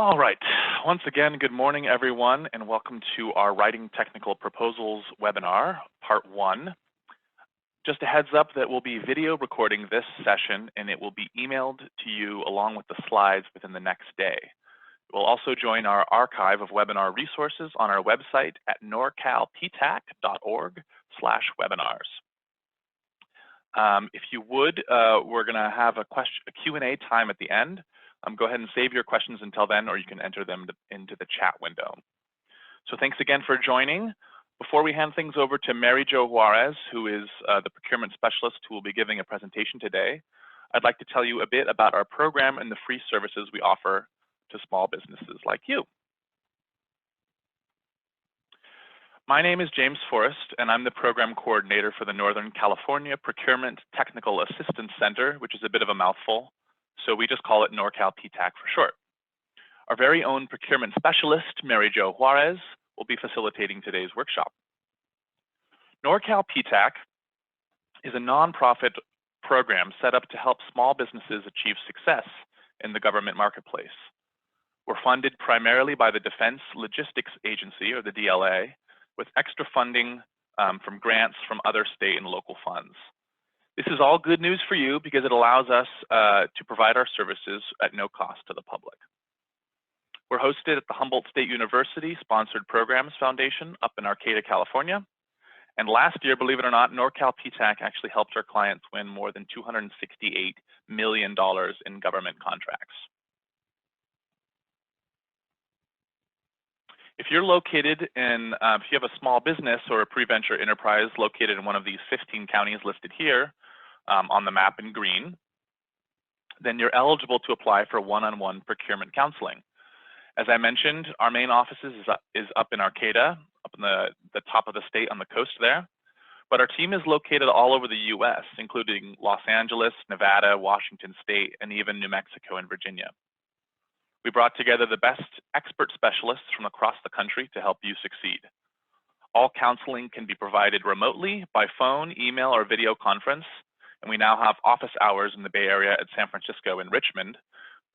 All right. Once again, good morning, everyone, and welcome to our Writing Technical Proposals webinar, Part 1. Just a heads up that we'll be video recording this session, and it will be emailed to you along with the slides within the next day. We'll also join our archive of webinar resources on our website at norcalptac.org/webinars. If you would, we're going to have a Q&A time at the end. Go ahead and save your questions until then, or you can enter them into the chat window. So thanks again for joining. Before we hand things over to Mary Jo Juarez, who is the procurement specialist who will be giving a presentation today, I'd like to tell you a bit about our program and the free services we offer to small businesses like you. My name is James Forrest, and I'm the program coordinator for the Northern California Procurement Technical Assistance Center, which is a bit of a mouthful. So we just call it Norcal PTAC for short. Our very own procurement specialist, Mary Jo Juarez, will be facilitating today's workshop. Norcal PTAC is a nonprofit program set up to help small businesses achieve success in the government marketplace. We're funded primarily by the Defense Logistics Agency, or the DLA, with extra funding from grants from other state and local funds. This is all good news for you because it allows us to provide our services at no cost to the public. We're hosted at the Humboldt State University Sponsored Programs Foundation up in Arcata, California. And last year, believe it or not, Norcal PTAC actually helped our clients win more than $268 million in government contracts. If you're located in, if you have a small business or a pre-venture enterprise located in one of these 15 counties listed here, on the map in green, then you're eligible to apply for one-on-one procurement counseling. As I mentioned, our main office is up in Arcata, up in the top of the state on the coast there. But our team is located all over the US, including Los Angeles, Nevada, Washington State, and even New Mexico and Virginia. We brought together the best expert specialists from across the country to help you succeed. All counseling can be provided remotely by phone, email, or video conference. And we now have office hours in the Bay Area at San Francisco and Richmond,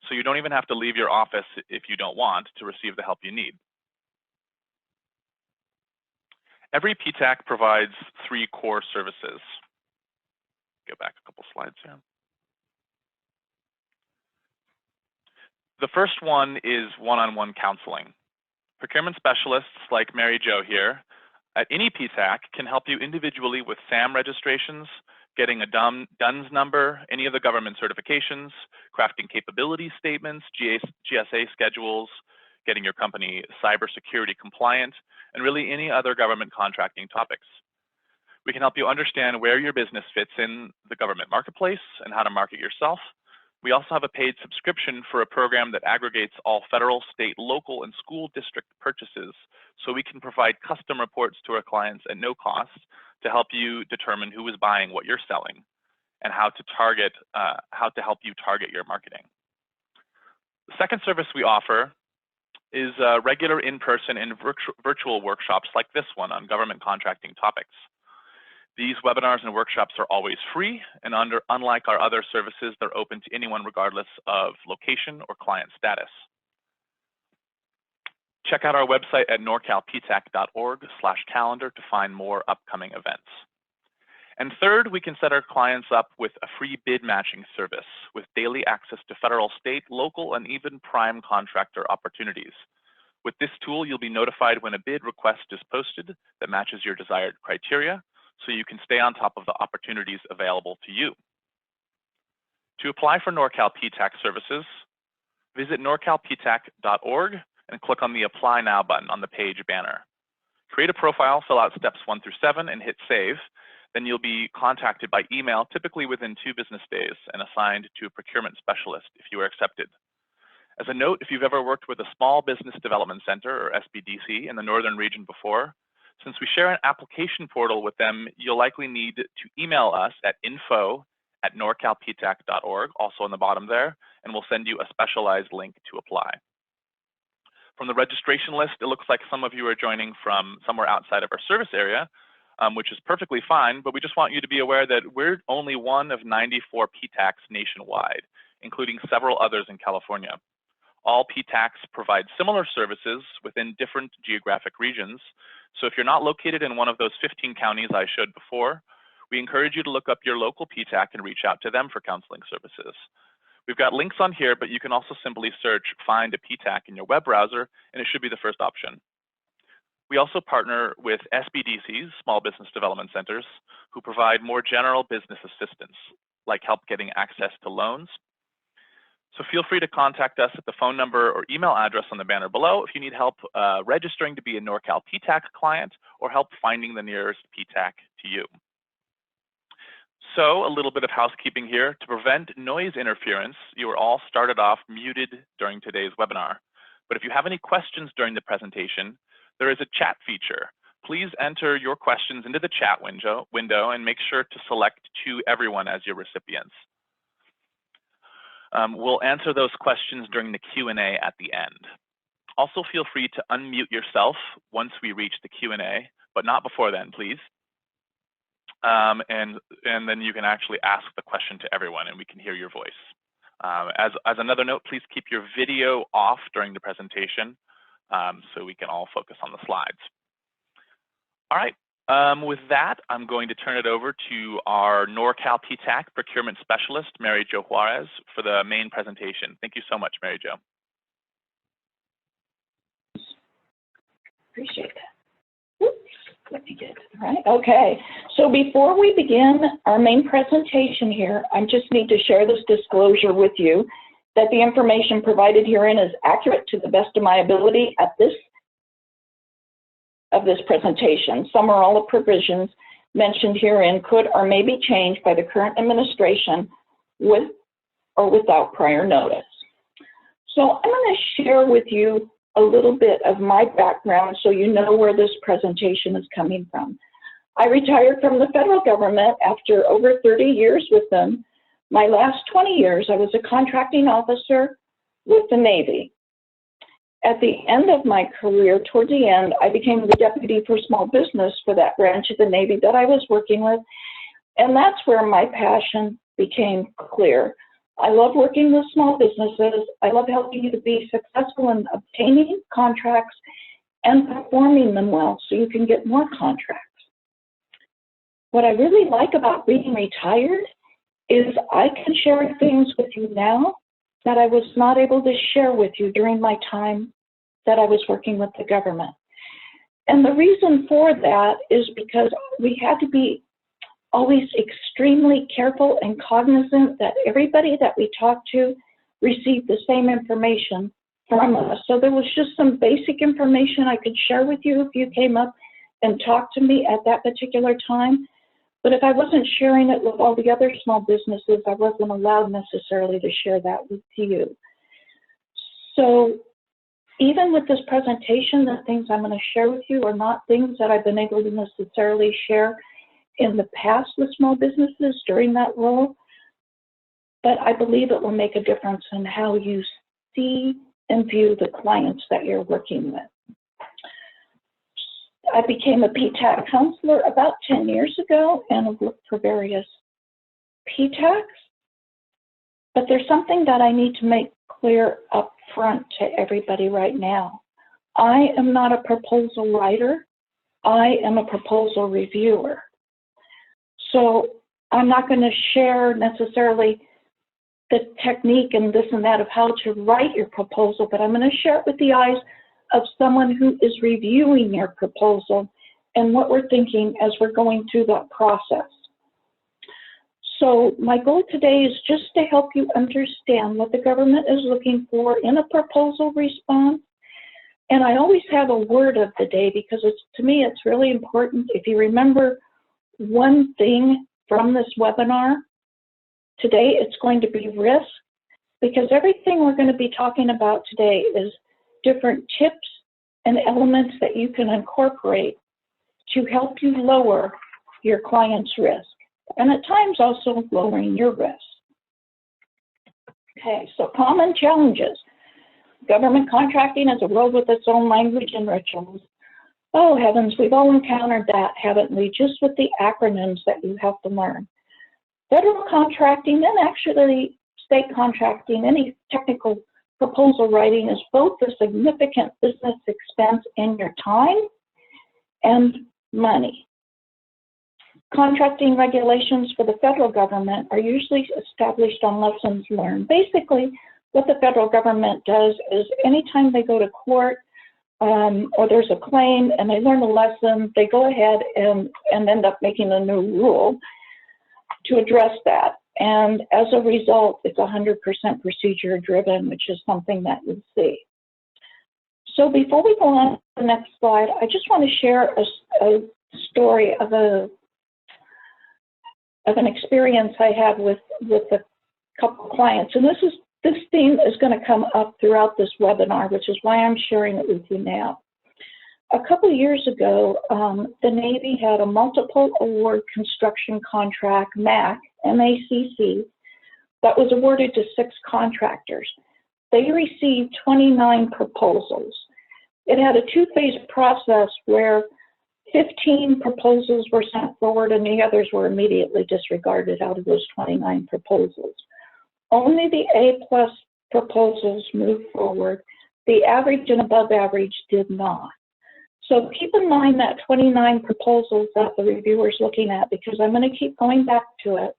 so you don't even have to leave your office if you don't want to receive the help you need. Every PTAC provides 3 core services. Go back a couple slides here. The first one is one-on-one counseling. Procurement specialists like Mary Jo here at any PTAC can help you individually with SAM registrations, getting a DUNS number, any of the government certifications, crafting capability statements, GSA schedules, getting your company cybersecurity compliant, and really any other government contracting topics. We can help you understand where your business fits in the government marketplace and how to market yourself. We also have a paid subscription for a program that aggregates all federal, state, local, and school district purchases, so we can provide custom reports to our clients at no cost to help you determine who is buying what you're selling and how to help you target your marketing. The second service we offer is regular in-person and virtual workshops like this one on government contracting topics. These webinars and workshops are always free, and unlike our other services, they're open to anyone regardless of location or client status. Check out our website at norcalptac.org/calendar to find more upcoming events. And third, we can set our clients up with a free bid matching service with daily access to federal, state, local, and even prime contractor opportunities. With this tool, you'll be notified when a bid request is posted that matches your desired criteria, so you can stay on top of the opportunities available to you. To apply for Norcal PTAC services, visit norcalptac.org and click on the Apply Now button on the page banner. Create a profile, fill out steps 1 through 7, and hit Save. Then you'll be contacted by email, typically within 2 business days, and assigned to a procurement specialist if you are accepted. As a note, if you've ever worked with a Small Business Development Center, or SBDC, in the northern region before, since we share an application portal with them, you'll likely need to email us at info@norcalptac.org, also on the bottom there, and we'll send you a specialized link to apply. From the registration list, it looks like some of you are joining from somewhere outside of our service area, which is perfectly fine, but we just want you to be aware that we're only one of 94 PTACs nationwide, including several others in California. All PTACs provide similar services within different geographic regions. So if you're not located in one of those 15 counties I showed before, we encourage you to look up your local PTAC and reach out to them for counseling services. We've got links on here, but you can also simply search Find a PTAC in your web browser, and it should be the first option. We also partner with SBDCs, Small Business Development Centers, who provide more general business assistance, like help getting access to loans. So feel free to contact us at the phone number or email address on the banner below if you need help registering to be a Norcal PTAC client or help finding the nearest PTAC to you. So a little bit of housekeeping here. To prevent noise interference, you are all started off muted during today's webinar. But if you have any questions during the presentation, there is a chat feature. Please enter your questions into the chat window and make sure to select To Everyone as your recipients. We'll answer those questions during the Q&A at the end. Also feel free to unmute yourself once we reach the Q&A, but not before then, please. And then you can actually ask the question to everyone and we can hear your voice. As another note, please keep your video off during the presentation so we can all focus on the slides. All right, with that, I'm going to turn it over to our Norcal PTAC Procurement Specialist, Mary Jo Juarez, for the main presentation. Thank you so much, Mary Jo. Appreciate that. Oops, let me get it right. Okay, so before we begin our main presentation here, I just need to share this disclosure with you that the information provided herein is accurate to the best of my ability at this presentation. Some or all the provisions mentioned herein could or may be changed by the current administration with or without prior notice. So I'm going to share with you a little bit of my background so you know where this presentation is coming from. I retired from the federal government after over 30 years with them. My last 20 years, I was a contracting officer with the Navy. At the end of my career, toward the end, I became the deputy for small business for that branch of the Navy that I was working with. And that's where my passion became clear. I love working with small businesses. I love helping you to be successful in obtaining contracts and performing them well so you can get more contracts. What I really like about being retired is I can share things with you now that I was not able to share with you during my time that I was working with the government. And the reason for that is because we had to be always extremely careful and cognizant that everybody that we talked to received the same information from us. So there was just some basic information I could share with you if you came up and talked to me at that particular time. But if I wasn't sharing it with all the other small businesses, I wasn't allowed necessarily to share that with you. So even with this presentation, the things I'm going to share with you are not things that I've been able to necessarily share in the past with small businesses during that role, but I believe it will make a difference in how you see and view the clients that you're working with. I became a PTAC counselor about 10 years ago and have looked for various PTACs, but there's something that I need to make clear up front to everybody right now. I am not a proposal writer. I am a proposal reviewer. So I'm not going to share necessarily the technique and this and that of how to write your proposal, but I'm going to share it with the eyes of someone who is reviewing your proposal and what we're thinking as we're going through that process. So my goal today is just to help you understand what the government is looking for in a proposal response. And I always have a word of the day because to me it's really important. If you remember one thing from this webinar, today it's going to be risk, because everything we're going to be talking about today is different tips and elements that you can incorporate to help you lower your client's risk, and at times also lowering your risk. Okay, so common challenges. Government contracting is a world with its own language and rituals. Oh heavens, we've all encountered that, haven't we? Just with the acronyms that you have to learn. Federal contracting and actually state contracting, any technical proposal writing is both a significant business expense in your time and money. Contracting regulations for the federal government are usually established on lessons learned. Basically, what the federal government does is anytime they go to court or there's a claim and they learn a lesson, they go ahead and end up making a new rule to address that. And as a result, it's 100% procedure driven, which is something that you see. So before we go on to the next slide, I just want to share a story of an experience I had with a couple clients. And this theme is going to come up throughout this webinar, which is why I'm sharing it with you now. A couple of years ago, the Navy had a multiple award construction contract, MACC, M-A-C-C, that was awarded to 6 contractors. They received 29 proposals. It had a 2-phase process where 15 proposals were sent forward and the others were immediately disregarded out of those 29 proposals. Only the A+ proposals moved forward. The average and above average did not. So keep in mind that 29 proposals that the reviewer's looking at, because I'm going to keep going back to it.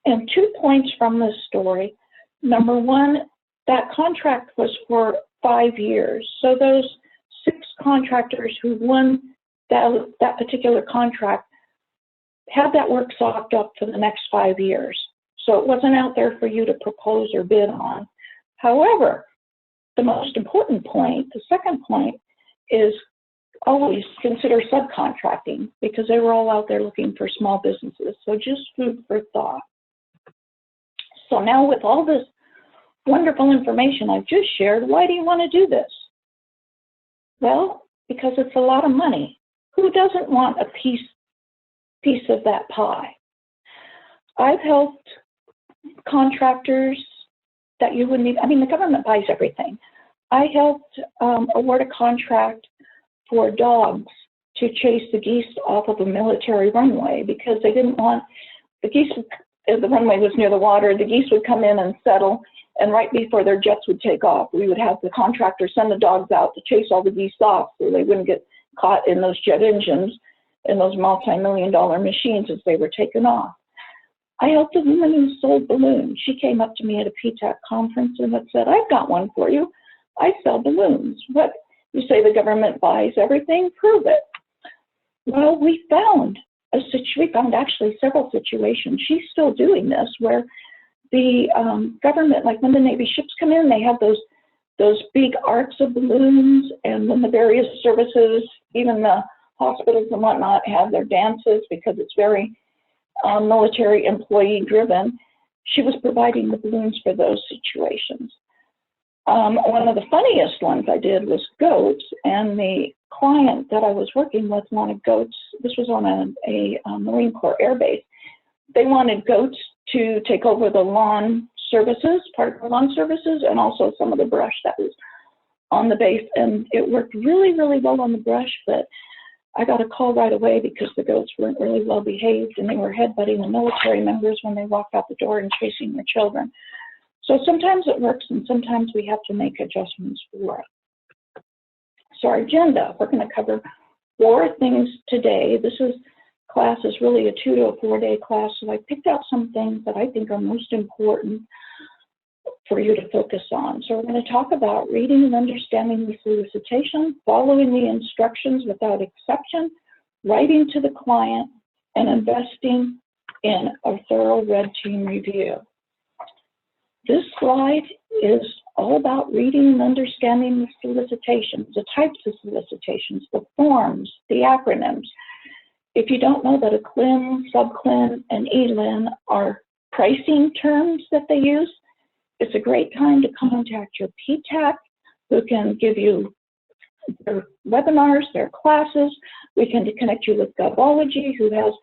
And 2 points from this story. Number one, that contract was for 5 years. So those 6 contractors who won that particular contract had that work socked up for the next 5 years. So it wasn't out there for you to propose or bid on. However, the most important point, the second point, is always consider subcontracting, because they were all out there looking for small businesses. So just food for thought. So now with all this wonderful information I've just shared, why do you want to do this? Well, because it's a lot of money. Who doesn't want a piece of that pie? I've helped contractors that you wouldn't even, I mean, the government buys everything. I helped award a contract for dogs to chase the geese off of a military runway because they didn't want, the geese, the runway was near the water, the geese would come in and settle, and right before their jets would take off, we would have the contractor send the dogs out to chase all the geese off so they wouldn't get caught in those jet engines and those multi-million-dollar machines as they were taken off. I helped a woman who sold balloons. She came up to me at a PTAC conference and had said, I've got one for you. I sell balloons. What? You say the government buys everything? Prove it. Well, we found actually several situations. She's still doing this where the government, like when the Navy ships come in, they have those big arcs of balloons, and when the various services, even the hospitals and whatnot, have their dances because it's very military employee driven. She was providing the balloons for those situations. One of the funniest ones I did was goats, and the client that I was working with wanted goats. This was on a Marine Corps air base. They wanted goats to take over the lawn services, part of the lawn services, and also some of the brush that was on the base. And it worked really, really well on the brush, but I got a call right away because the goats weren't really well behaved and they were headbutting the military members when they walked out the door and chasing their children. So sometimes it works and sometimes we have to make adjustments for it. So our agenda, we're going to cover 4 things today. This class is really a 2 to a 4 day class, so I picked out some things that I think are most important for you to focus on. So we're going to talk about reading and understanding the solicitation, following the instructions without exception, writing to the client, and investing in a thorough red team review. This slide is all about reading and understanding the solicitations, the types of solicitations, the forms, the acronyms. If you don't know that a CLIN, subclin, and ELIN are pricing terms that they use, it's a great time to contact your PTAC, who can give you their webinars, their classes. We can connect you with Govology, who has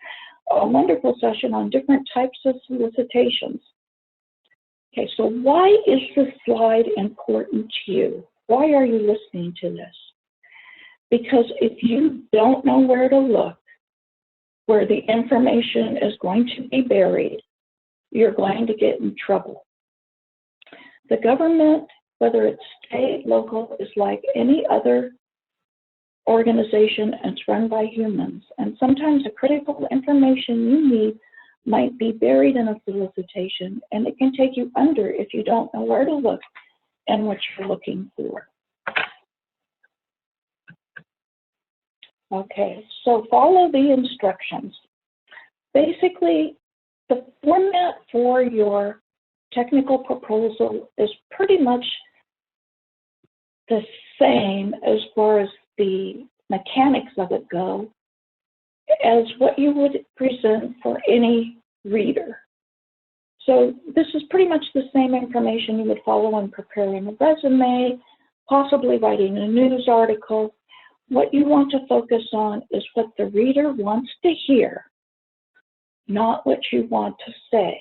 a wonderful session on different types of solicitations. Okay, so why is this slide important to you? Why are you listening to this? Because if you don't know where to look, where the information is going to be buried, you're going to get in trouble. The government whether it's state, local, is like any other organization, and it's run by humans. And sometimes the critical information you need might be buried in a solicitation, and it can take you under if you don't know where to look and what you're looking for. Okay, so follow the instructions. Basically, the format for your technical proposal is pretty much the same as far as the mechanics of it go as what you would present for any reader. So this is pretty much the same information you would follow when preparing a resume, possibly writing a news article. What you want to focus on is what the reader wants to hear, not what you want to say.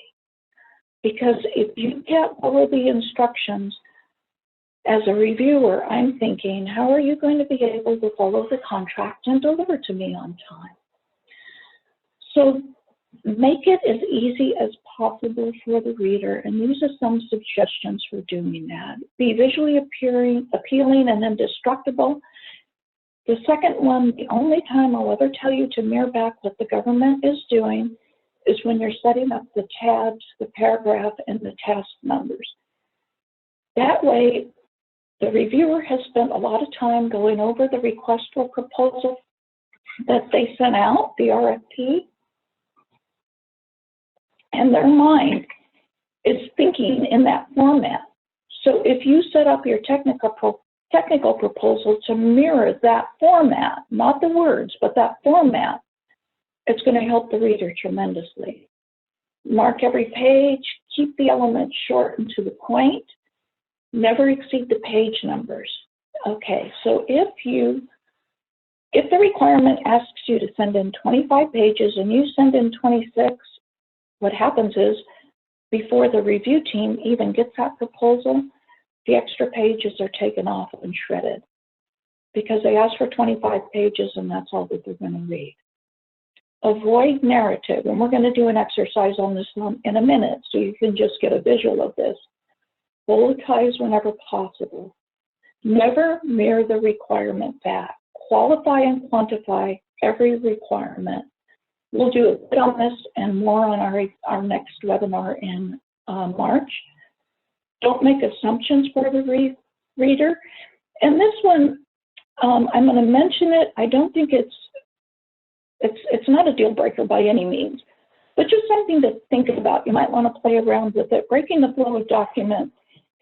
Because if you can't follow the instructions, as a reviewer, I'm thinking, how are you going to be able to follow the contract and deliver to me on time? So make it as easy as possible for the reader, and these are some suggestions for doing that. Be visually appealing and indestructible. The second one, the only time I'll ever tell you to mirror back what the government is doing is when you're setting up the tabs, the paragraph, and the task numbers. That way, the reviewer has spent a lot of time going over the request for proposal that they sent out, the RFP, and their mind is thinking in that format. So if you set up your technical proposal to mirror that format, not the words, but that format, it's going to help the reader tremendously. Mark every page, keep the elements short and to the point, never exceed the page numbers. Okay, so if the requirement asks you to send in 25 pages and you send in 26, what happens is before the review team even gets that proposal, the extra pages are taken off and shredded because they asked for 25 pages and that's all that they're going to read. Avoid narrative, and we're going to do an exercise on this one in a minute so you can just get a visual of this. Bulletize whenever possible. Never mirror the requirement back. Qualify and quantify every requirement. We'll do a bit on this and more on our next webinar in March. Don't make assumptions for the reader. And this one, I'm going to mention it. I don't think it's not a deal breaker by any means, but just something to think about. You might want to play around with it, breaking the flow of document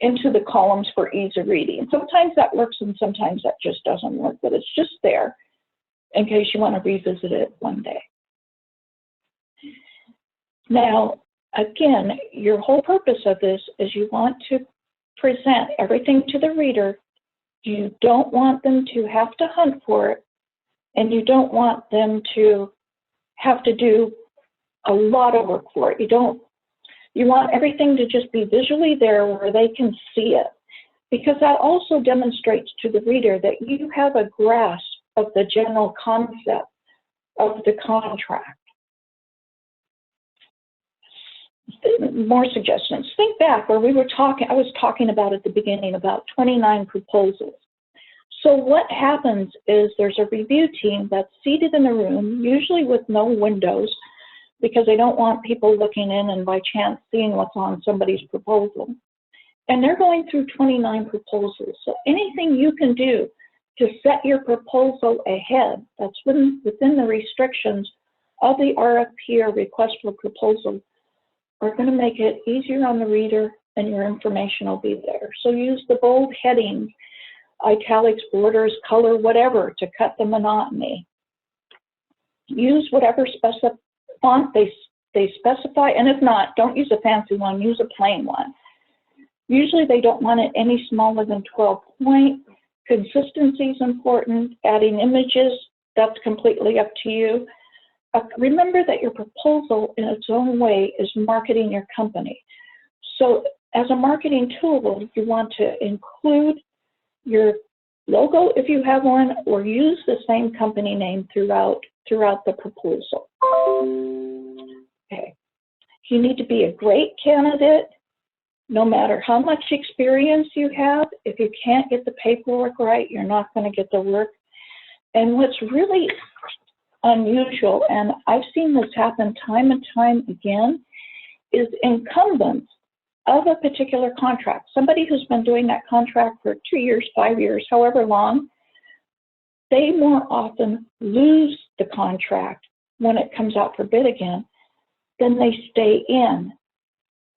into the columns for ease of reading. Sometimes that works and sometimes that just doesn't work, but it's just there in case you want to revisit it one day. Now, again, your whole purpose of this is you want to present everything to the reader. You don't want them to have to hunt for it, and you don't want them to have to do a lot of work for it. You want everything to just be visually there where they can see it, because that also demonstrates to the reader that you have a grasp of the general concept of the contract. More suggestions. Think back where I was talking about at the beginning about 29 proposals. So what happens is there's a review team that's seated in a room, usually with no windows, because they don't want people looking in and by chance seeing what's on somebody's proposal. And they're going through 29 proposals. So anything you can do to set your proposal ahead, that's within the restrictions of the RFP or request for proposal, are going to make it easier on the reader and your information will be there. So use the bold headings, italics, borders, color, whatever to cut the monotony. Use whatever font they specify, and if not, don't use a fancy one, use a plain one. Usually they don't want it any smaller than 12 point. Consistency is important. Adding images, that's completely up to you. Remember that your proposal in its own way is marketing your company. So as a marketing tool, you want to include your logo if you have one, or use the same company name throughout the proposal. Okay. You need to be a great candidate. no matter how much experience you have, if you can't get the paperwork right, you're not going to get the work. And what's really unusual, and I've seen this happen time and time again, is incumbents of a particular contract. Somebody who's been doing that contract for 2 years, 5 years, however long, they more often lose the contract when it comes out for bid again than they stay in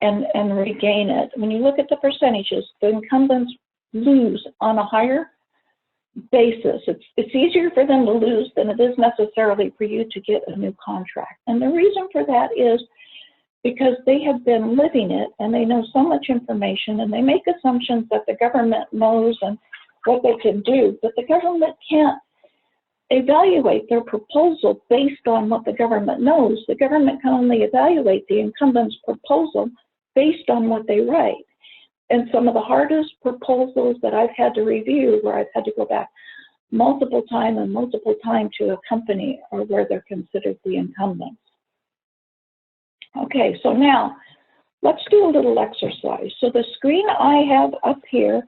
and regain it. When you look at the percentages, the incumbents lose on a higher basis. It's easier for them to lose than it is necessarily for you to get a new contract. And the reason for that is because they have been living it and they know so much information and they make assumptions that the government knows and what they can do, but the government can't evaluate their proposal based on what the government knows. The government can only evaluate the incumbent's proposal based on what they write. And some of the hardest proposals that I've had to review, where I've had to go back multiple time to a company, are where they're considered the incumbents. Okay, so now let's do a little exercise. So the screen I have up here,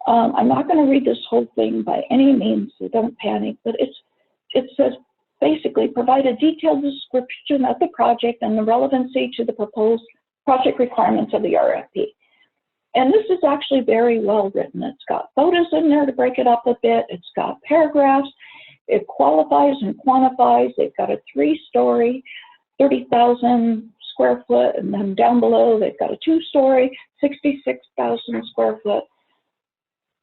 I'm not going to read this whole thing by any means, so don't panic, but it says basically provide a detailed description of the project and the relevancy to the proposed project requirements of the RFP. And this is actually very well written. It's got photos in there to break it up a bit. It's got paragraphs. It qualifies and quantifies. They've got a 3-story, 30,000 square foot, and then down below they've got a 2-story, 66,000 square foot.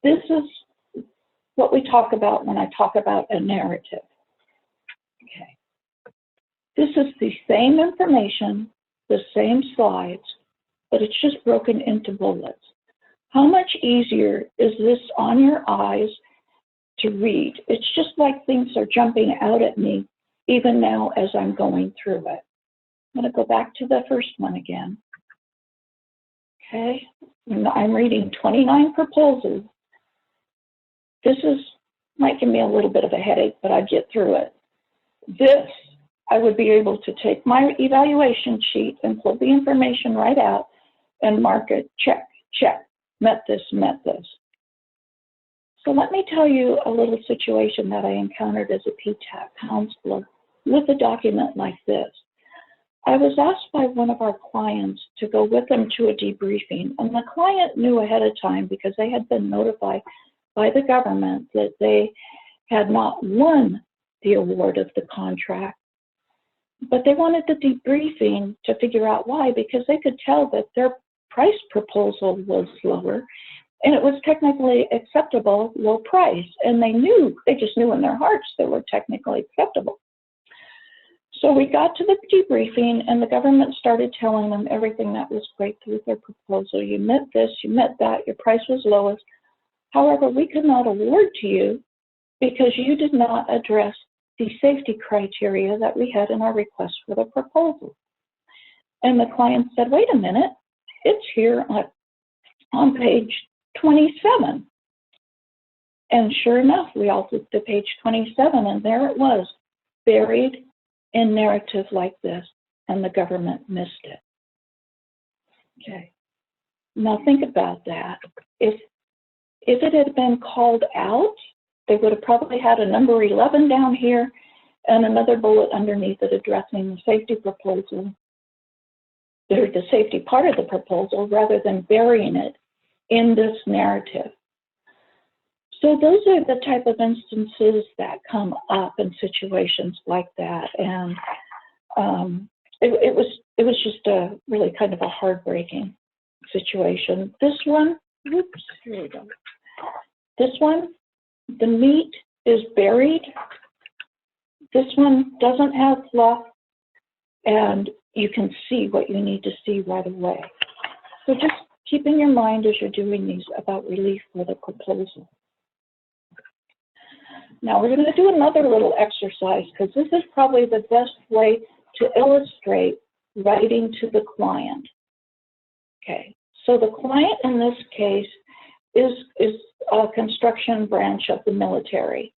This is what we talk about when I talk about a narrative. Okay. This is the same information, the same slides, but it's just broken into bullets. How much easier is this on your eyes to read? It's just like things are jumping out at me even now as I'm going through it. I'm going to go back to the first one again. Okay, I'm reading 29 proposals. This might give me a little bit of a headache, but I get through it. This, I would be able to take my evaluation sheet and pull the information right out and mark it, check, check, met this, met this. So let me tell you a little situation that I encountered as a PTAC counselor with a document like this. I was asked by one of our clients to go with them to a debriefing, and the client knew ahead of time because they had been notified by the government that they had not won the award of the contract, but they wanted the debriefing to figure out why, because they could tell that their price proposal was lower and it was technically acceptable low price, and they just knew in their hearts they were technically acceptable. So we got to the debriefing and the government started telling them everything that was great with their proposal. You met this, you met that, your price was lowest. However, we could not award to you because you did not address the safety criteria that we had in our request for the proposal. And the client said, wait a minute, it's here on page 27. And sure enough, we all flipped to page 27, and there it was, buried in narrative like this, and the government missed it. Okay, now think about that. If it had been called out, they would have probably had a number 11 down here and another bullet underneath it addressing the safety proposal, or the safety part of the proposal, rather than burying it in this narrative. So those are the type of instances that come up in situations like that, and it was just a really kind of a heartbreaking situation. This one, oops, here we go. This one, the meat is buried. This one doesn't have fluff, and you can see what you need to see right away. So just keep in your mind as you're doing these about relief for the proposal. Now we're going to do another little exercise because this is probably the best way to illustrate writing to the client. Okay, so the client in this case is a construction branch of the military.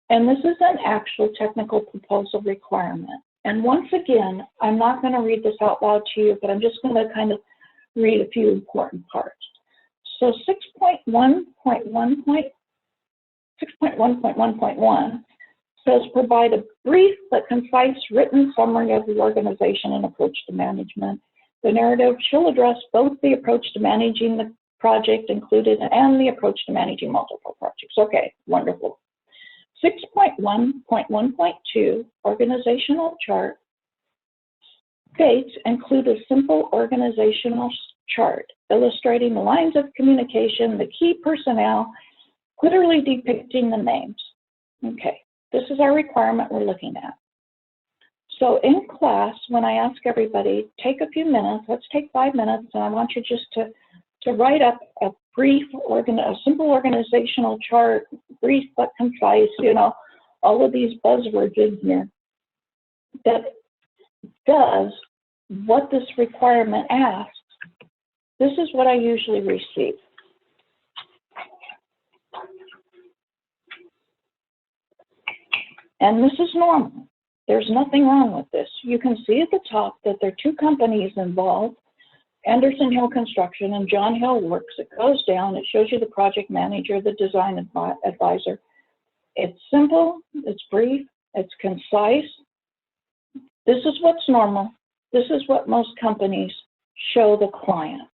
And this is an actual technical proposal requirement. And once again, I'm not going to read this out loud to you, but I'm just going to kind of read a few important parts. So 6.1.1.1 says provide a brief but concise written summary of the organization and approach to management. The narrative shall address both the approach to managing the project included and the approach to managing multiple projects. Okay, wonderful. 6.1.1.2 organizational chart states include a simple organizational chart illustrating the lines of communication, the key personnel, clearly depicting the names. Okay, this is our requirement we're looking at. So in class, when I ask everybody, take a few minutes, let's take 5 minutes, and I want you just to write up a brief, a simple organizational chart, brief but concise, you know, all of these buzzwords in here, that does what this requirement asks. This is what I usually receive. And this is normal. There's nothing wrong with this. You can see at the top that there are 2 companies involved, Anderson Hill Construction and John Hill Works. It goes down, it shows you the project manager, the design advisor. It's simple, it's brief, it's concise. This is what's normal. This is what most companies show the client.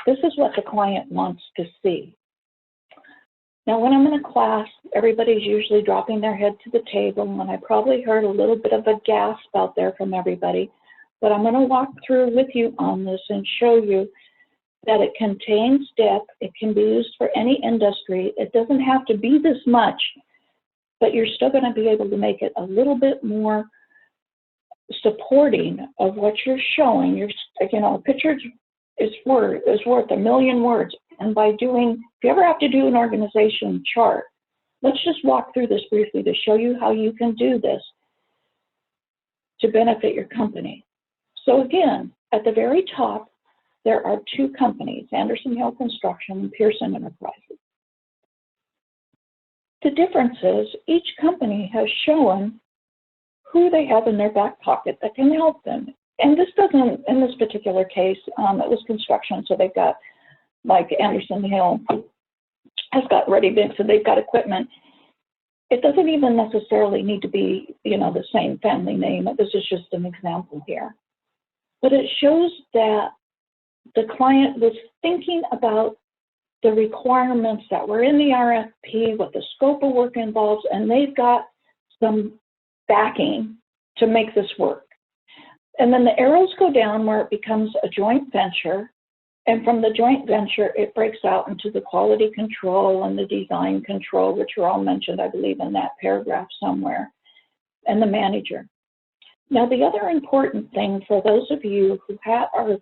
This is what the client wants to see. Now, when I'm in a class, everybody's usually dropping their head to the table, and I probably heard a little bit of a gasp out there from everybody, but I'm going to walk through with you on this and show you that it contains depth. It can be used for any industry. It doesn't have to be this much, but you're still going to be able to make it a little bit more supporting of what you're showing. You know, a picture is worth a million words. And by doing, if you ever have to do an organization chart, let's just walk through this briefly to show you how you can do this to benefit your company. So again, at the very top, there are 2 companies, Anderson Hill Construction and Pearson Enterprises. The difference is each company has shown who they have in their back pocket that can help them. And this doesn't, in this particular case, it was construction, so they've got, like Anderson Hill has got ready mix, so they've got equipment. It doesn't even necessarily need to be, you know, the same family name. This is just an example here. But it shows that the client was thinking about the requirements that were in the RFP, what the scope of work involves, and they've got some backing to make this work. And then the arrows go down where it becomes a joint venture. And from the joint venture, it breaks out into the quality control and the design control, which are all mentioned, I believe, in that paragraph somewhere, and the manager. Now, the other important thing for those of you who are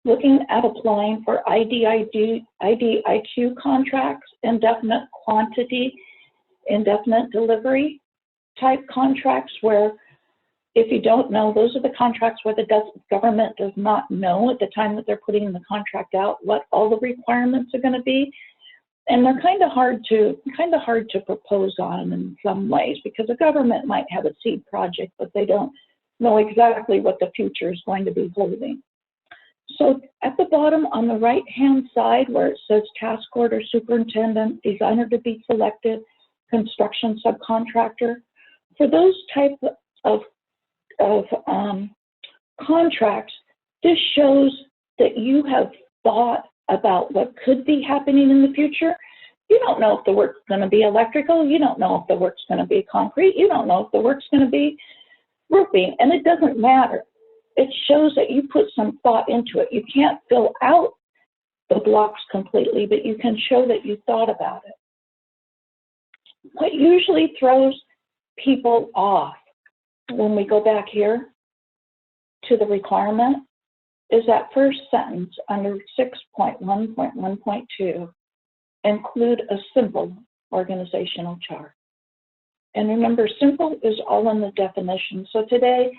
looking at applying for IDIQ contracts, indefinite quantity, indefinite delivery type contracts, where if you don't know, those are the contracts where the government does not know at the time that they're putting the contract out what all the requirements are going to be, and they're kind of hard to propose on in some ways, because the government might have a seed project, but they don't know exactly what the future is going to be holding. So at the bottom on the right-hand side, where it says task order, superintendent, designer to be selected, construction subcontractor, for those type of contracts, this shows that you have thought about what could be happening in the future. You don't know if the work's going to be electrical. You don't know if the work's going to be concrete. You don't know if the work's going to be roofing, and it doesn't matter. It shows that you put some thought into it. You can't fill out the blocks completely, but you can show that you thought about it. What usually throws people off when we go back here to the requirement is that first sentence under 6.1.1.2, include a simple organizational chart. And remember, simple is all in the definition. So today,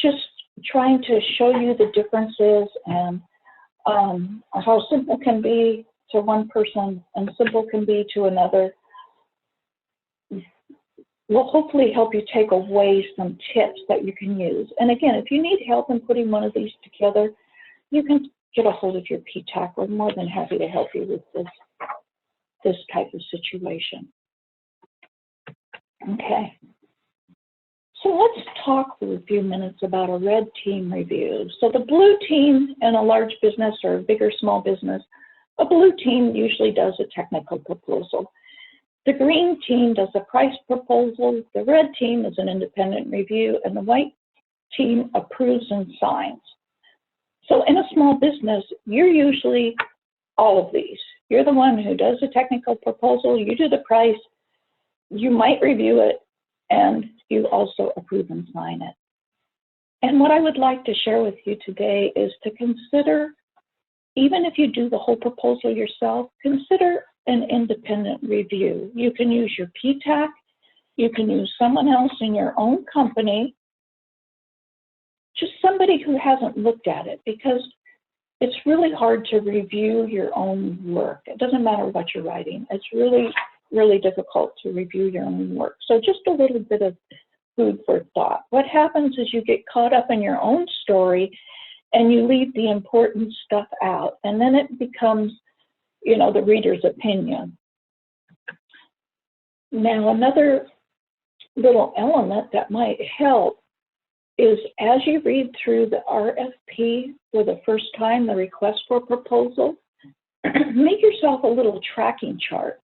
just trying to show you the differences and how simple can be to one person and simple can be to another. will hopefully help you take away some tips that you can use. And again, if you need help in putting one of these together, you can get a hold of your PTAC. We're more than happy to help you with this type of situation. Okay. So let's talk for a few minutes about a red team review. So the blue team in a large business or a bigger small business, a blue team usually does a technical proposal. The green team does a price proposal, the red team is an independent review, and the white team approves and signs. So in a small business, you're usually all of these. You're the one who does the technical proposal, you do the price, you might review it, and you also approve and sign it. And what I would like to share with you today is to consider, even if you do the whole proposal yourself, consider an independent review. You can use your PTAC, you can use someone else in your own company, just somebody who hasn't looked at it, because it's really hard to review your own work. It doesn't matter what you're writing. It's really, really difficult to review your own work. So just a little bit of food for thought. What happens is you get caught up in your own story and you leave the important stuff out, and then it becomes, you know, the reader's opinion. Now, another little element that might help is as you read through the RFP for the first time, the request for proposal, make yourself a little tracking chart.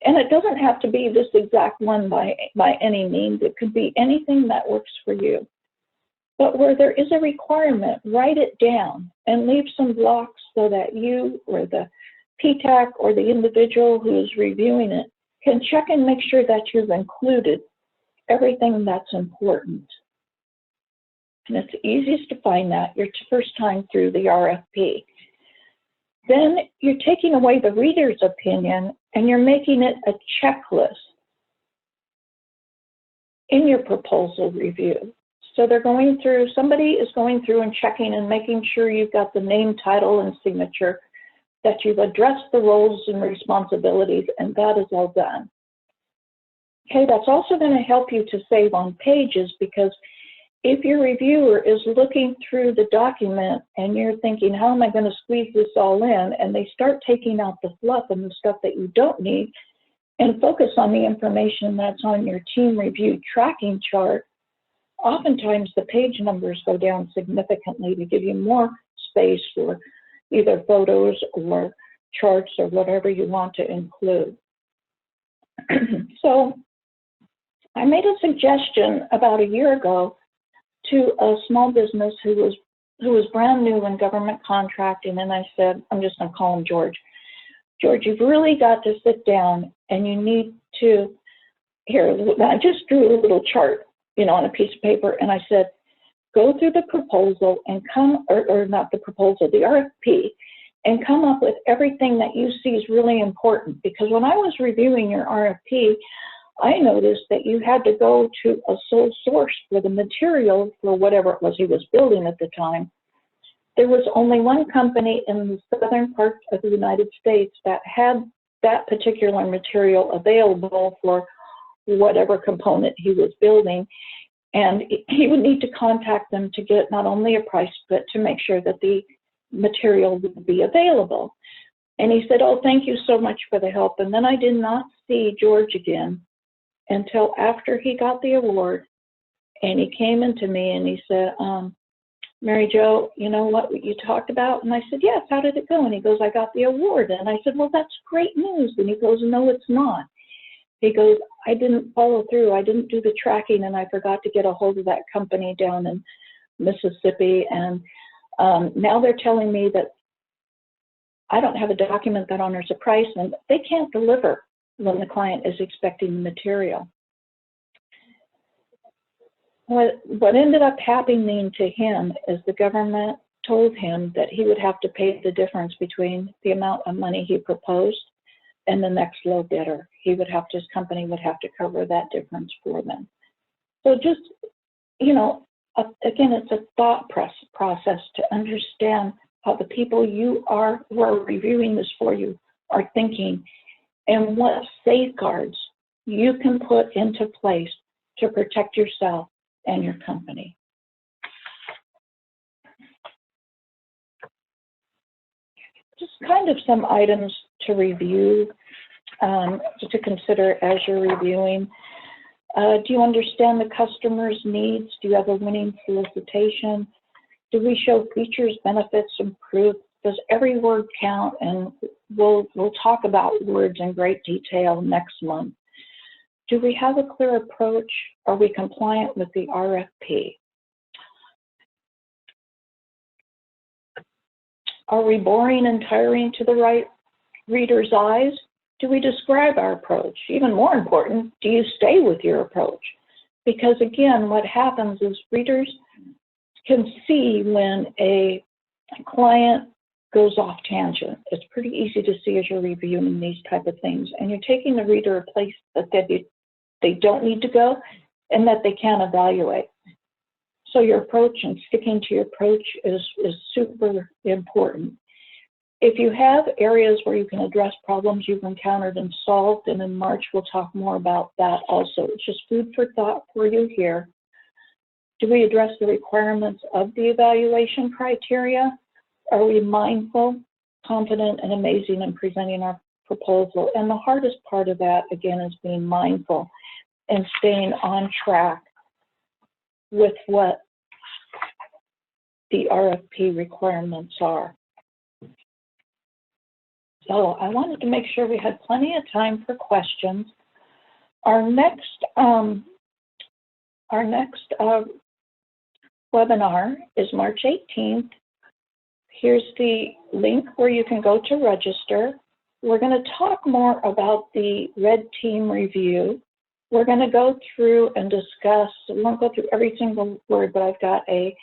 And it doesn't have to be this exact one by any means. It could be anything that works for you. But where there is a requirement, write it down and leave some blocks so that you or the PTAC or the individual who is reviewing it can check and make sure that you've included everything that's important. And it's easiest to find that your first time through the RFP. Then you're taking away the reader's opinion and you're making it a checklist in your proposal review. So they're going through, somebody is going through and checking and making sure you've got the name, title, and signature, that you've addressed the roles and responsibilities, and that is all done. Okay, that's also going to help you to save on pages, because if your reviewer is looking through the document and you're thinking, how am I going to squeeze this all in? And they start taking out the fluff and the stuff that you don't need and focus on the information that's on your team review tracking chart, oftentimes the page numbers go down significantly to give you more space for either photos or charts or whatever you want to include. So I made a suggestion about a year ago to a small business who was brand new in government contracting, and I said, I'm just going to call him George. George, you've really got to sit down and you need to, here, I just drew a little chart, you know, on a piece of paper, and I said, go through the proposal and come, or not the proposal, the RFP, and come up with everything that you see is really important. Because when I was reviewing your RFP, I noticed that you had to go to a sole source for the material for whatever it was he was building at the time. There was only one company in the southern part of the United States that had that particular material available for whatever component he was building. And he would need to contact them to get not only a price, but to make sure that the material would be available. And he said, oh, thank you so much for the help. And then I did not see George again until after he got the award. And he came into me and he said, Mary Jo, you know what you talked about? And I said, yes, how did it go? And he goes, I got the award. And I said, well, that's great news. And he goes, no, it's not. He goes, I didn't follow through. I didn't do the tracking, and I forgot to get a hold of that company down in Mississippi. And now they're telling me that I don't have a document that honors a price, and they can't deliver when the client is expecting the material. What ended up happening to him is the government told him that he would have to pay the difference between the amount of money he proposed and the next low bidder. He would have to, his company would have to cover that difference for them. So just, you know, again, it's a thought process to understand how the people who are reviewing this for you are thinking, and what safeguards you can put into place to protect yourself and your company. Just kind of some items to review, to consider as you're reviewing. Do you understand the customer's needs? Do you have a winning solicitation? Do we show features, benefits, and proof? Does every word count? And we'll talk about words in great detail next month. Do we have a clear approach? Are we compliant with the RFP? Are we boring and tiring to the right reader's eyes? Do we describe our approach? Even more important, do you stay with your approach? Because again, what happens is readers can see when a client goes off tangent. It's pretty easy to see as you're reviewing these type of things, and you're taking the reader a place that they don't need to go and that they can evaluate. So your approach and sticking to your approach is super important. If you have areas where you can address problems you've encountered and solved, and in March we'll talk more about that also. It's just food for thought for you here. Do we address the requirements of the evaluation criteria? Are we mindful, confident, and amazing in presenting our proposal? And the hardest part of that, again, is being mindful and staying on track with what the RFP requirements are. So I wanted to make sure we had plenty of time for questions. Our next webinar is March 18th. Here's the link where you can go to register. We're going to talk more about the red team review. We're going to go through and discuss, we won't go through every single word, but I've got a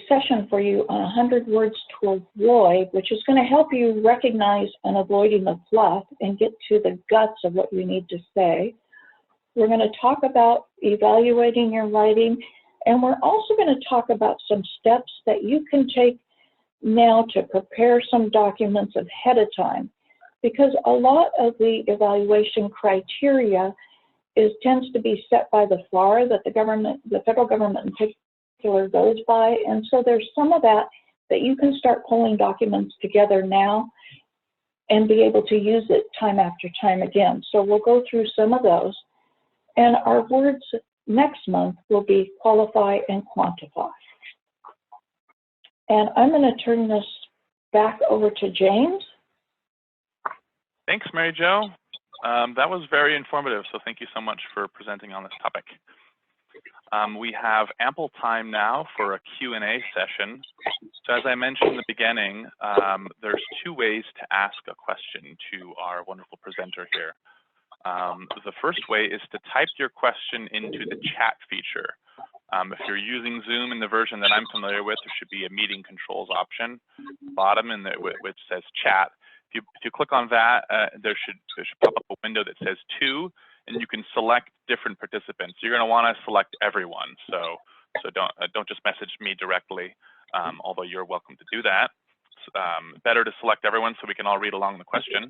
session for you on 100 words to avoid, which is going to help you recognize and avoiding the fluff and get to the guts of what you need to say. We're going to talk about evaluating your writing, and we're also going to talk about some steps that you can take now to prepare some documents ahead of time, because a lot of the evaluation criteria tends to be set by the FAR that the federal government in particular goes by, and so there's some of that you can start pulling documents together now and be able to use it time after time again. So we'll go through some of those, and our words next month will be qualify and quantify. And I'm going to turn this back over to James. Thanks, Mary Jo. That was very informative, so thank you so much for presenting on this topic. We have ample time now for a Q&A session. So as I mentioned in the beginning, there's two ways to ask a question to our wonderful presenter here. The first way is to type your question into the chat feature. If you're using Zoom in the version that I'm familiar with, there should be a meeting controls option at the bottom which says chat. If you click on that, there should pop up a window that says to, and you can select different participants. You're going to want to select everyone, so don't just message me directly, although you're welcome to do that. It's better to select everyone so we can all read along the question.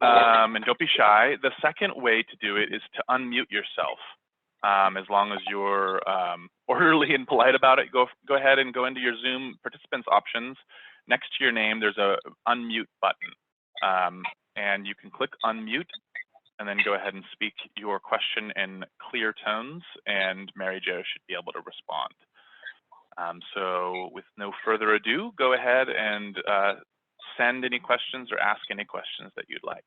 And don't be shy. The second way to do it is to unmute yourself. As long as you're orderly and polite about it, go ahead and go into your Zoom participants options. Next to your name, there's a unmute button, and you can click unmute and then go ahead and speak your question in clear tones, and Mary Jo should be able to respond. So with no further ado, go ahead and send any questions or ask any questions that you'd like.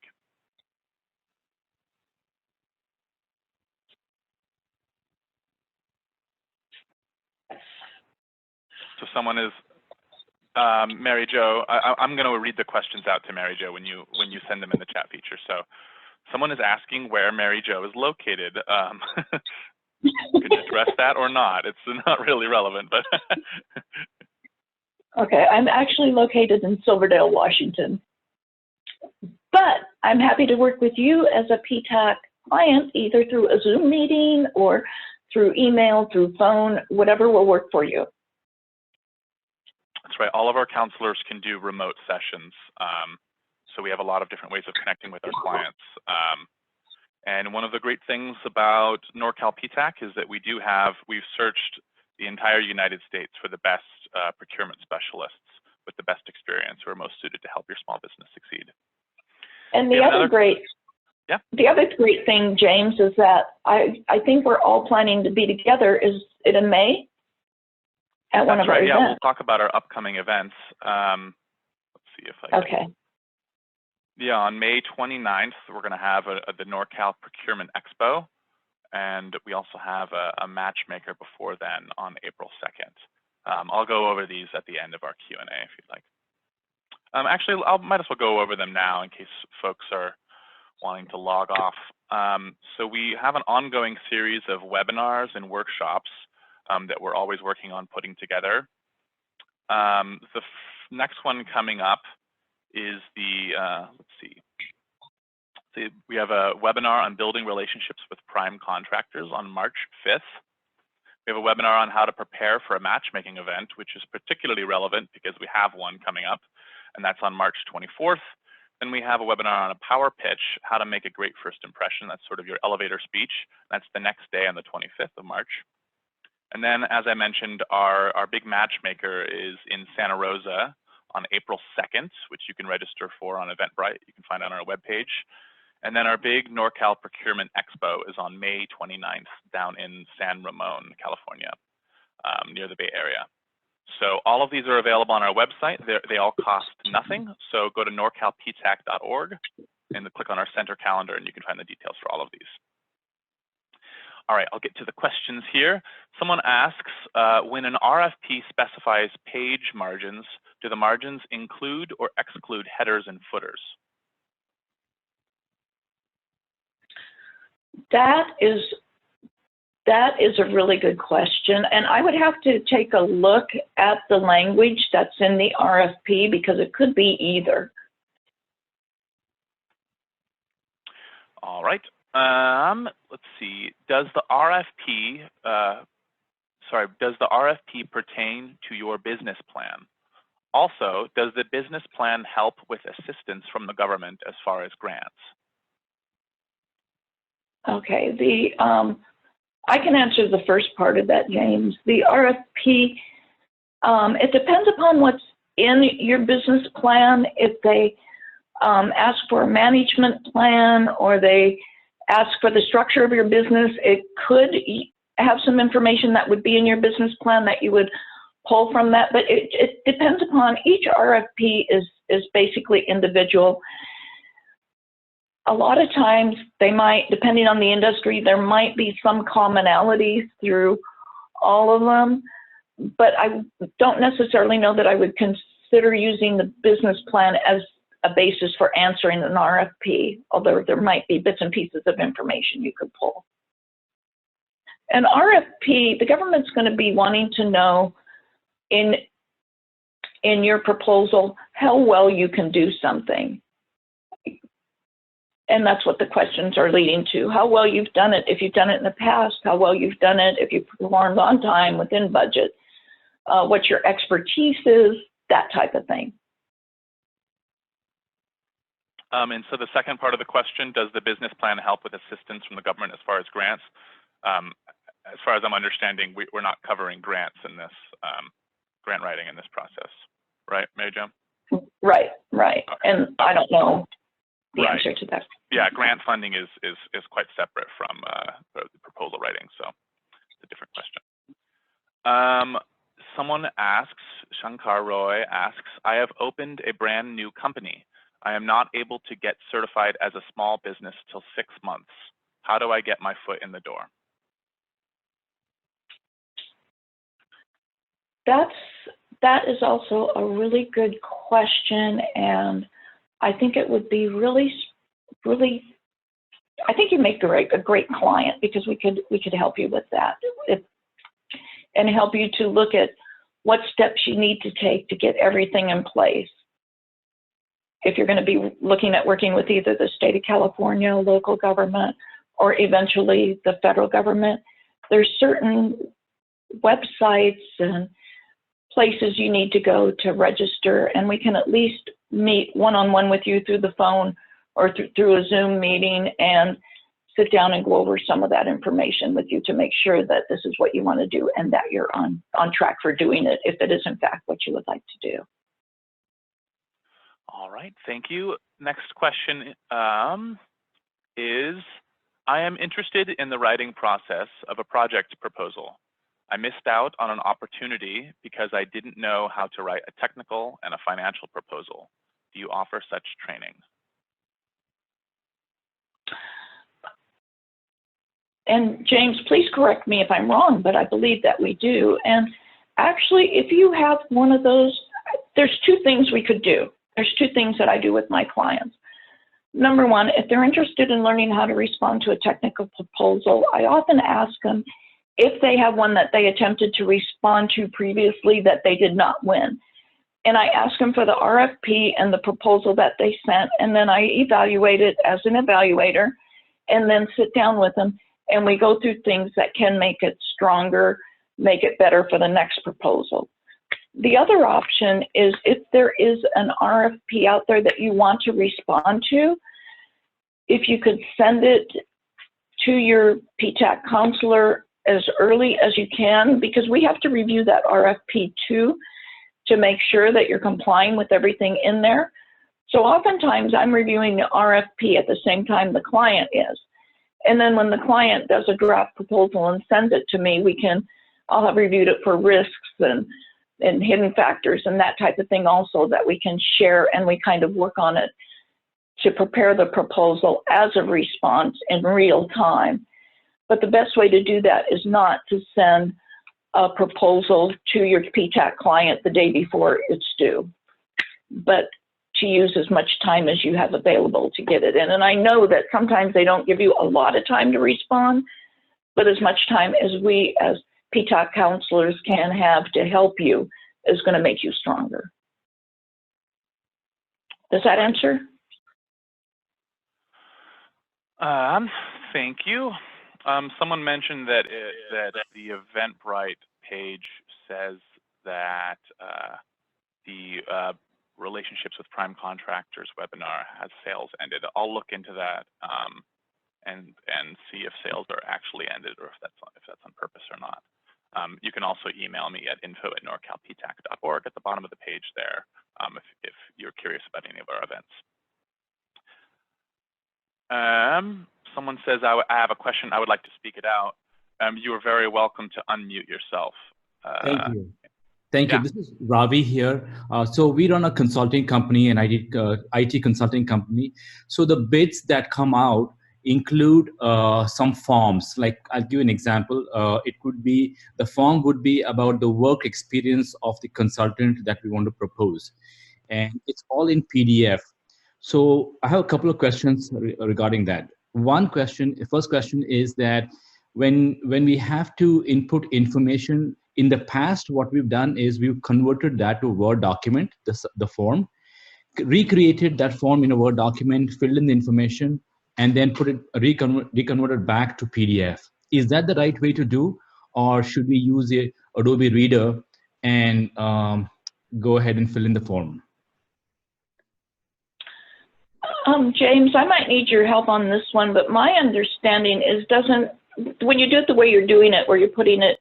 So someone is, Mary Jo, I'm going to read the questions out to Mary Jo when you send them in the chat feature. So someone is asking where Mary Jo is located. You can address that or not. It's not really relevant, but. Okay, I'm actually located in Silverdale, Washington. But I'm happy to work with you as a PTAC client, either through a Zoom meeting or through email, through phone, whatever will work for you. That's right. All of our counselors can do remote sessions. So we have a lot of different ways of connecting with our clients. And one of the great things about Norcal PTAC is that we've searched the entire United States for the best procurement specialists with the best experience who are most suited to help your small business succeed. And the other great thing, James, is that I think we're all planning to be together. Is it in May? At one of our events. Yeah, we'll talk about our upcoming events. Let's see if I can. Yeah, on May 29th, we're going to have the NorCal Procurement Expo, and we also have a matchmaker before then on April 2nd. I'll go over these at the end of our Q&A if you'd like. Actually, I might as well go over them now in case folks are wanting to log off. So we have an ongoing series of webinars and workshops that we're always working on putting together. The next one coming up is let's see. We have a webinar on building relationships with prime contractors on March 5th. We have a webinar on how to prepare for a matchmaking event, which is particularly relevant because we have one coming up, and that's on March 24th. Then we have a webinar on a power pitch, how to make a great first impression. That's sort of your elevator speech. That's the next day on the 25th of March. And then, as I mentioned, our big matchmaker is in Santa Rosa on April 2nd, which you can register for on Eventbrite. You can find it on our webpage. And then our big NorCal Procurement Expo is on May 29th down in San Ramon, California, near the Bay Area. So all of these are available on our website. They all cost nothing. So go to norcalptac.org and click on our center calendar, and you can find the details for all of these. All right, I'll get to the questions here. Someone asks, when an RFP specifies page margins, do the margins include or exclude headers and footers? That is a really good question, and I would have to take a look at the language that's in the RFP because it could be either. All right. Let's see. Does the RFP pertain to your business plan? Also, does the business plan help with assistance from the government as far as grants? Okay, I can answer the first part of that, James. The RFP, it depends upon what's in your business plan. If they ask for a management plan or they ask for the structure of your business, it could have some information that would be in your business plan that you would pull from that, but it depends upon, each RFP is basically individual. A lot of times they might, depending on the industry, there might be some commonalities through all of them, but I don't necessarily know that I would consider using the business plan as a basis for answering an RFP, although there might be bits and pieces of information you could pull. An RFP, the government's going to be wanting to know in your proposal how well you can do something. And that's what the questions are leading to. How well you've done it, if you've done it in the past, how well you've done it, if you've performed on time, within budget, what your expertise is, that type of thing. And so the second part of the question, does the business plan help with assistance from the government as far as grants? As far as I'm understanding, we're not covering grants in this, grant writing in this process, right, Mary Jo? Right, right. Okay. And I don't know the right. answer to that. Yeah, grant funding is quite separate from the proposal writing, so it's a different question. Someone asks, Shankar Roy asks, I have opened a brand new company. I am not able to get certified as a small business till 6 months. How do I get my foot in the door? That is also a really good question, and I think it would be really, I think you make a great client, because we could help you with that and help you to look at what steps you need to take to get everything in place. If you're going to be looking at working with either the state of California, local government, or eventually the federal government, there's certain websites and places you need to go to register, and we can at least meet one-on-one with you through the phone or through a Zoom meeting and sit down and go over some of that information with you to make sure that this is what you want to do and that you're on track for doing it if it is in fact what you would like to do. All right, thank you. Next question is, I am interested in the writing process of a project proposal. I missed out on an opportunity because I didn't know how to write a technical and a financial proposal. Do you offer such training? And James, please correct me if I'm wrong, but I believe that we do. And actually, if you have one of those, there's two things we could do. There's two things that I do with my clients. Number one, if they're interested in learning how to respond to a technical proposal, I often ask them if they have one that they attempted to respond to previously that they did not win. And I ask them for the RFP and the proposal that they sent, and then I evaluate it as an evaluator, and then sit down with them, and we go through things that can make it stronger, make it better for the next proposal. The other option is if there is an RFP out there that you want to respond to, if you could send it to your PTAC counselor as early as you can, because we have to review that RFP too to make sure that you're complying with everything in there. So oftentimes I'm reviewing the RFP at the same time the client is. And then when the client does a draft proposal and sends it to me, I'll have reviewed it for risks and hidden factors and that type of thing also that we can share, and we kind of work on it to prepare the proposal as a response in real time. But the best way to do that is not to send a proposal to your PTAC client the day before it's due, but to use as much time as you have available to get it in. And I know that sometimes they don't give you a lot of time to respond, but as much time as we as PTAC counselors can have to help you is going to make you stronger. Does that answer? Thank you. Someone mentioned that the Eventbrite page says that the relationships with prime contractors webinar has sales ended. I'll look into that and see if sales are actually ended or if that's on purpose or not. You can also email me at info@norcalptac.org at the bottom of the page there if you're curious about any of our events. Someone says, I have a question, I would like to speak it out. You are very welcome to unmute yourself. Thank you. Thank you. This is Ravi here. So we run a consulting company, and IT consulting company. So the bids that come out include some forms. Like I'll give you an example. It could be, the form would be about the work experience of the consultant that we want to propose. And it's all in PDF. So I have a couple of questions regarding that. First question is that when we have to input information, in the past, what we've done is we've converted that to a Word document, the form, recreated that form in a Word document, filled in the information, and then reconverted back to PDF. Is that the right way to do, or should we use a Adobe Reader and go ahead and fill in the form? James, I might need your help on this one, but my understanding is when you do it the way you're doing it, where you're putting it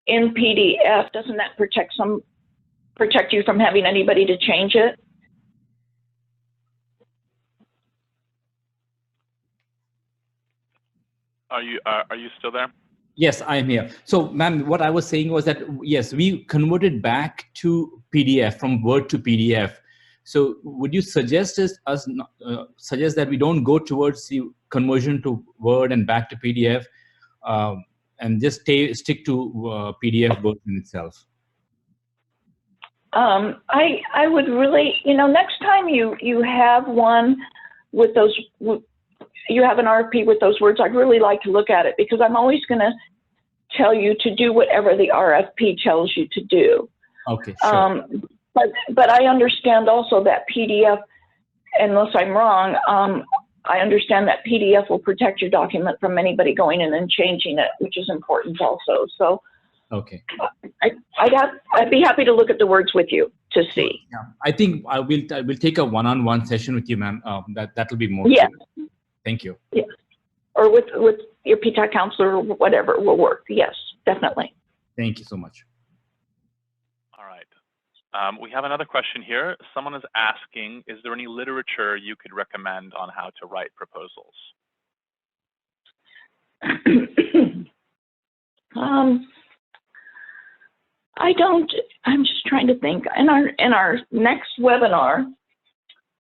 in PDF, doesn't that protect you from having anybody to change it? Are you still there? Yes, I am here. So, ma'am, what I was saying was that, yes, we converted back to PDF, from Word to PDF. So would you suggest that we don't go towards the conversion to Word and back to PDF, and just stick to PDF version itself? I would really, next time you have one with those, you have an RFP with those words, I'd really like to look at it, because I'm always going to tell you to do whatever the RFP tells you to do. Okay, sure. But I understand also that PDF, unless I'm wrong, I understand that PDF will protect your document from anybody going in and changing it, which is important also. So, okay, I'd be happy to look at the words with you to see. Yeah, I think I will take a one-on-one session with you, ma'am. That'll be more. Yeah. Clear. Thank you. Yeah. or with your PTAC counselor or whatever will work. Yes, definitely. Thank you so much. All right. We have another question here. Someone is asking, is there any literature you could recommend on how to write proposals? I'm just trying to think. In our next webinar,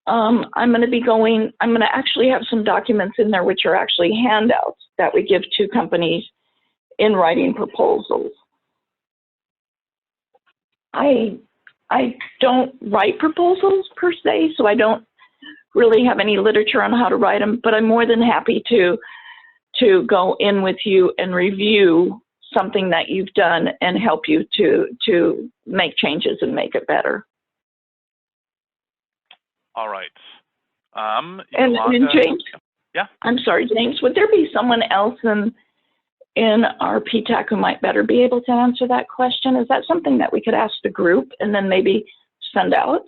I'm going to actually have some documents in there which are actually handouts that we give to companies in writing proposals. I don't write proposals per se, so I don't really have any literature on how to write them, but I'm more than happy to go in with you and review something that you've done and help you to make changes and make it better. All right. And James, yeah. I'm sorry, James, would there be someone else in our PTAC who might better be able to answer that question? Is that something that we could ask the group and then maybe send out?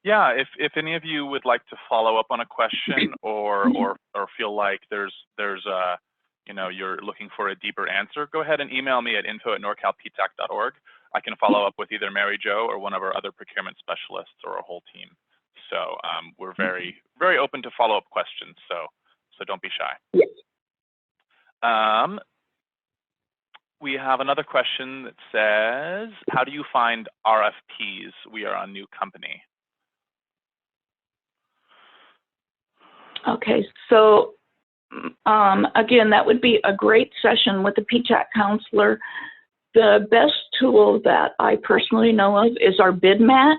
Yeah, if any of you would like to follow up on a question or feel like there's you're looking for a deeper answer, go ahead and email me at info@norcalptac.org. I can follow up with either Mary Jo or one of our other procurement specialists or our whole team. So we're very, very open to follow-up questions. So don't be shy. Yes. We have another question that says, how do you find RFPs? We are a new company. Okay, so again, that would be a great session with the PTAC counselor. The best tool that I personally know of is our bid match,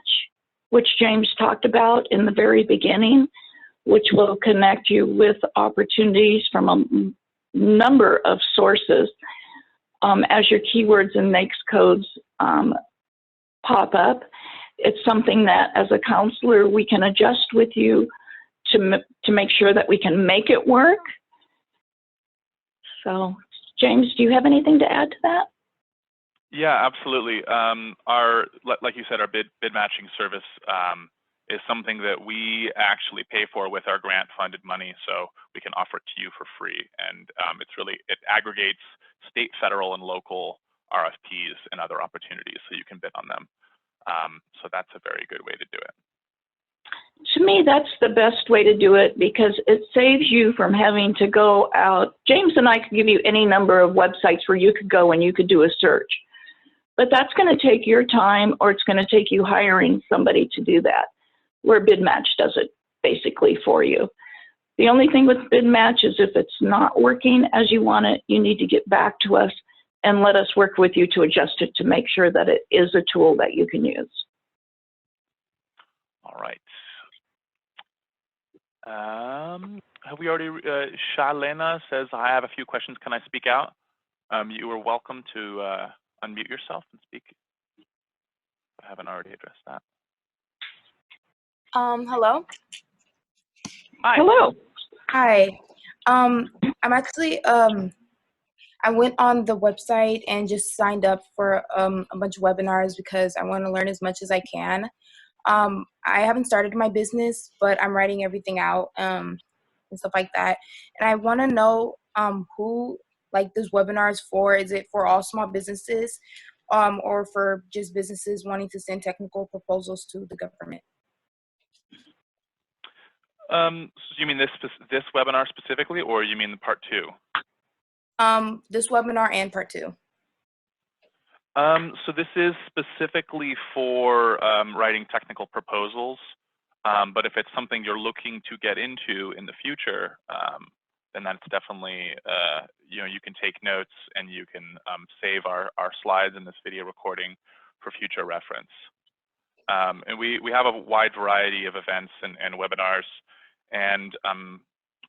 which James talked about in the very beginning, which will connect you with opportunities from a number of sources as your keywords and NAICS codes pop up. It's something that as a counselor we can adjust with you to make sure that we can make it work. So, James, do you have anything to add to that? Yeah, absolutely. Like you said, our bid matching service is something that we actually pay for with our grant-funded money, so we can offer it to you for free. And it aggregates state, federal, and local RFPs and other opportunities, so you can bid on them. So that's a very good way to do it. To me, that's the best way to do it because it saves you from having to go out. James and I could give you any number of websites where you could go and you could do a search. But that's going to take your time, or it's going to take you hiring somebody to do that, where Bid Match does it basically for you. The only thing with Bid Match is if it's not working as you want it, you need to get back to us and let us work with you to adjust it to make sure that it is a tool that you can use. All right. Have we already, Shalena says, I have a few questions. Can I speak out? You are welcome to unmute yourself and speak. I haven't already addressed that. Hello. Hi. Hello. Hi. I'm actually, I went on the website and just signed up for a bunch of webinars because I want to learn as much as I can. I haven't started my business, but I'm writing everything out and stuff like that. And I want to know who this webinar is for. Is it for all small businesses or for just businesses wanting to send technical proposals to the government? So you mean this webinar specifically, or you mean part 2? This webinar and part 2. So this is specifically for writing technical proposals, but if it's something you're looking to get into in the future, then that's definitely, you can take notes and you can save our slides in this video recording for future reference. And we have a wide variety of events and webinars, and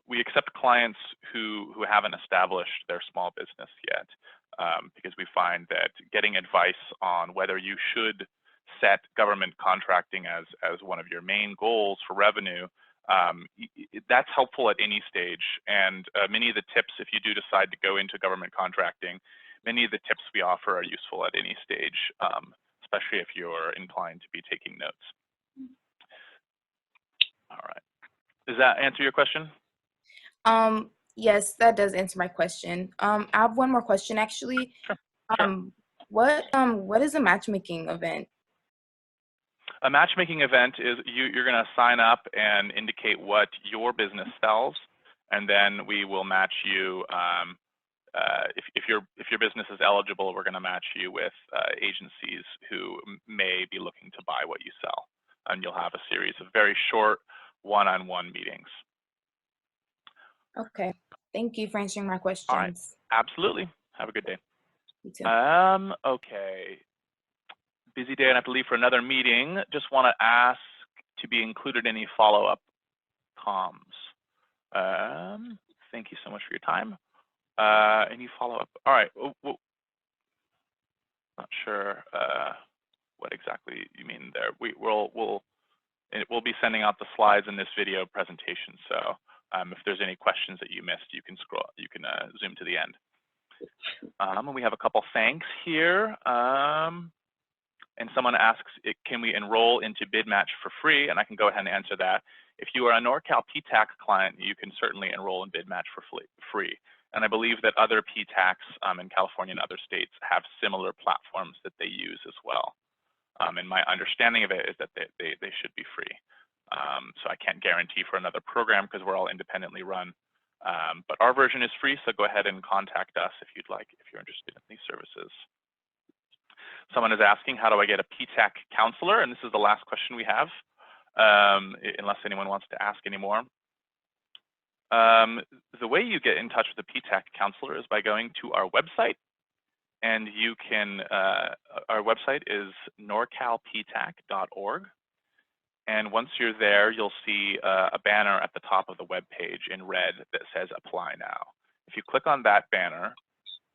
we accept clients who haven't established their small business yet. Because we find that getting advice on whether you should set government contracting as one of your main goals for revenue, that's helpful at any stage. And many of the tips, if you do decide to go into government contracting, many of the tips we offer are useful at any stage, especially if you're inclined to be taking notes. All right. Does that answer your question? Yes, that does answer my question. I have one more question actually. Sure. What is a matchmaking event? A matchmaking event is you're going to sign up and indicate what your business sells, and then we will match you. If your business is eligible, we're going to match you with agencies who may be looking to buy what you sell, and you'll have a series of very short one-on-one meetings. Okay, thank you for answering my questions. All right, absolutely. Have a good day. You too. Okay. Busy day and I have to leave for another meeting. Just want to ask to be included in any follow-up comms. Thank you so much for your time. Any follow-up? All right. Not sure what exactly you mean there. We'll be sending out the slides in this video presentation. So if there's any questions that you missed, you can zoom to the end. And we have a couple thanks here. And someone asks, can we enroll into BidMatch for free? And I can go ahead and answer that. If you are a Norcal PTAC client, you can certainly enroll in BidMatch for free. And I believe that other PTACs in California and other states have similar platforms that they use as well. And my understanding of it is that they should be free. So I can't guarantee for another program because we're all independently run. But our version is free, so go ahead and contact us if you'd like, if you're interested in these services. Someone is asking, how do I get a PTAC counselor? And this is the last question we have, unless anyone wants to ask any more. The way you get in touch with a PTAC counselor is by going to our website. And you can, our website is norcalptac.org. And once you're there, you'll see a banner at the top of the web page in red that says Apply Now. If you click on that banner,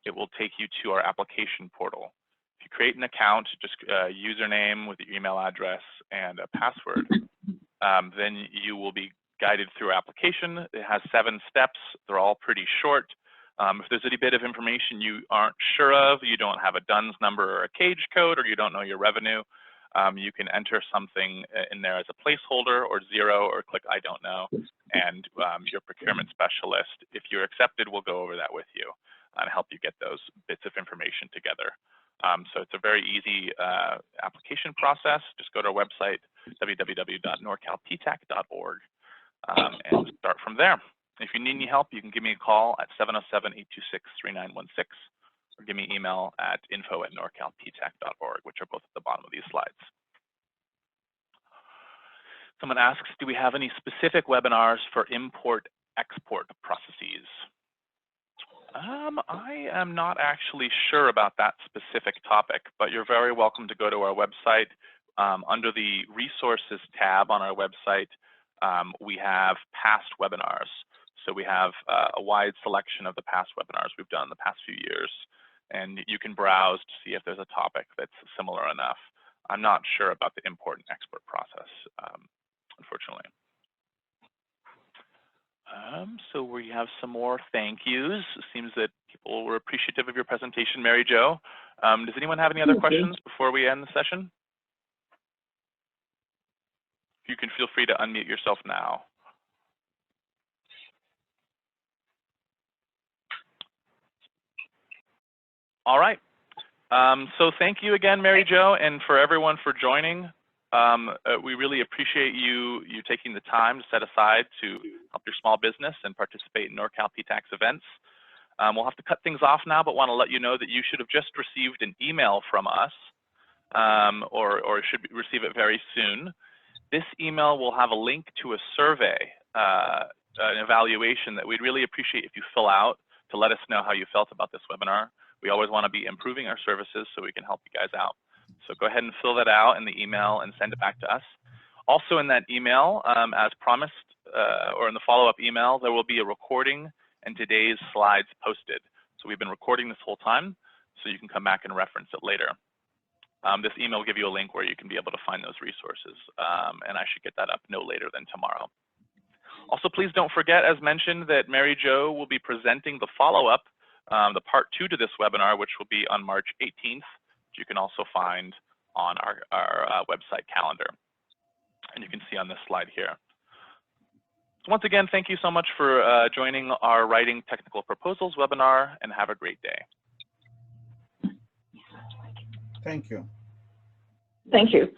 it will take you to our application portal. If you create an account, just username with your email address and a password, then you will be guided through application. It has 7 steps. They're all pretty short. If there's any bit of information you aren't sure of, you don't have a DUNS number or a cage code, or you don't know your revenue, you can enter something in there as a placeholder or 0, or click I don't know, and your procurement specialist, if you're accepted, will go over that with you and help you get those bits of information together. So it's a very easy application process. Just go to our website, www.norcalptac.org, and start from there. If you need any help, you can give me a call at 707-826-3916, or give me an email at info@norcalptac.org, which are both at the bottom of these slides. Someone asks, do we have any specific webinars for import-export processes? I am not actually sure about that specific topic, but you're very welcome to go to our website. Under the resources tab on our website, we have past webinars. So we have a wide selection of the past webinars we've done in the past few years. And you can browse to see if there's a topic that's similar enough. I'm not sure about the import and export process, unfortunately. So we have some more thank yous. It seems that people were appreciative of your presentation, Mary Jo. Does anyone have any other questions before we end the session? You can feel free to unmute yourself now. All right. So thank you again, Mary Jo, and for everyone for joining. We really appreciate you taking the time to set aside to help your small business and participate in Norcal PTAC's events. We'll have to cut things off now, but want to let you know that you should have just received an email from us, or should receive it very soon. This email will have a link to a survey, an evaluation that we'd really appreciate if you fill out to let us know how you felt about this webinar. We always want to be improving our services so we can help you guys out. So go ahead and fill that out in the email and send it back to us. Also in that email, as promised, or in the follow-up email, there will be a recording and today's slides posted. So we've been recording this whole time, so you can come back and reference it later. This email will give you a link where you can be able to find those resources, and I should get that up no later than tomorrow. Also, please don't forget, as mentioned, that Mary Jo will be presenting the follow-up, the part 2 to this webinar, which will be on March 18th, which you can also find on our website calendar. And you can see on this slide here. So once again, thank you so much for joining our Writing Technical Proposals webinar, and have a great day. Thank you. Thank you.